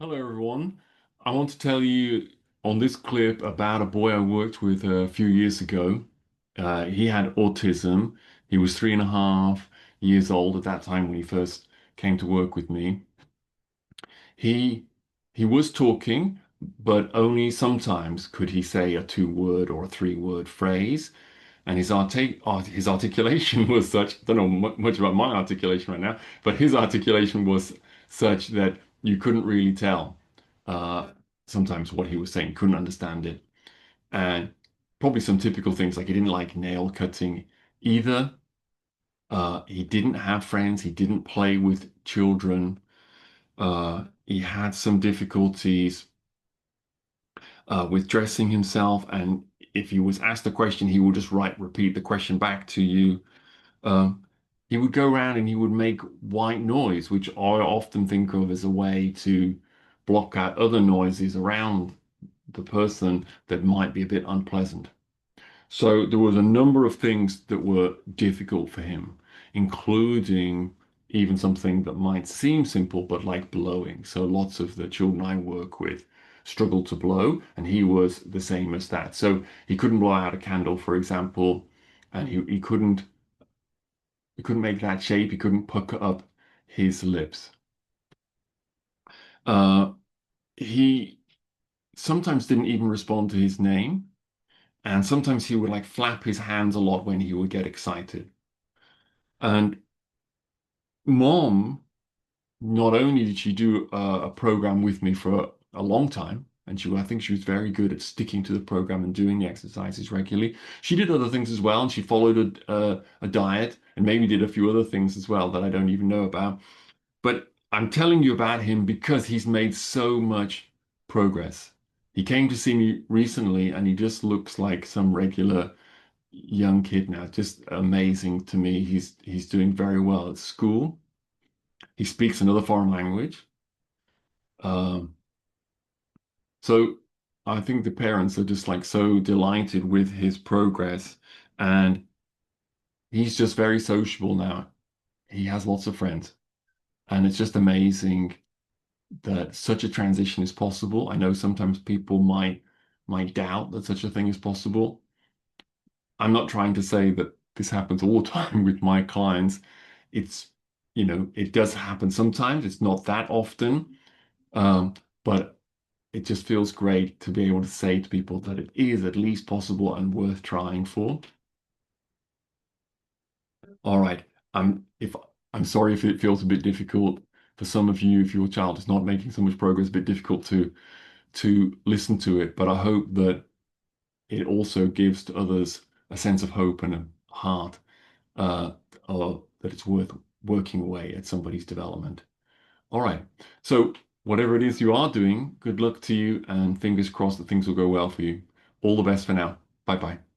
Hello, everyone. I want to tell you on this clip about a boy I worked with a few years ago. He had autism. He was 3.5 years old at that time when he first came to work with me. He he was talking, but only sometimes could he say a two-word or a three-word phrase. And his articulation was such, I don't know much about my articulation right now, but his articulation was such that you couldn't really tell uh, sometimes what he was saying, couldn't understand it. And probably some typical things like he didn't like nail cutting either. He didn't have friends. He didn't play with children. He had some difficulties with dressing himself. And if he was asked a question, he would just repeat the question back to you. Um, he would go around and he would make white noise, which I often think of as a way to block out other noises around the person that might be a bit unpleasant. So there was a number of things that were difficult for him, including even something that might seem simple, but like blowing. So lots of the children I work with struggled to blow, and he was the same as that. So he couldn't blow out a candle, for example, and he couldn't make that shape. He couldn't pucker up his lips. Uh, he sometimes didn't even respond to his name, and sometimes he would like flap his hands a lot when he would get excited. And mom, not only did she do a program with me for a long time, and I think she was very good at sticking to the program and doing the exercises regularly. She did other things as well, and she followed a diet and maybe did a few other things as well that I don't even know about. But I'm telling you about him because he's made so much progress. He came to see me recently and he just looks like some regular young kid now. Just amazing to me. He's doing very well at school. He speaks another foreign language. Um, so I think the parents are just like so delighted with his progress and he's just very sociable now. He has lots of friends and it's just amazing that such a transition is possible. I know sometimes people might doubt that such a thing is possible. I'm not trying to say that this happens all the time with my clients. It's, it does happen sometimes. It's not that often, but it just feels great to be able to say to people that it is at least possible and worth trying for. All right. If I'm sorry if it feels a bit difficult for some of you, if your child is not making so much progress, a bit difficult to listen to it, but I hope that it also gives to others a sense of hope and a heart, uh, or that it's worth working away at somebody's development. All right. So whatever it is you are doing, good luck to you and fingers crossed that things will go well for you. All the best for now. Bye bye.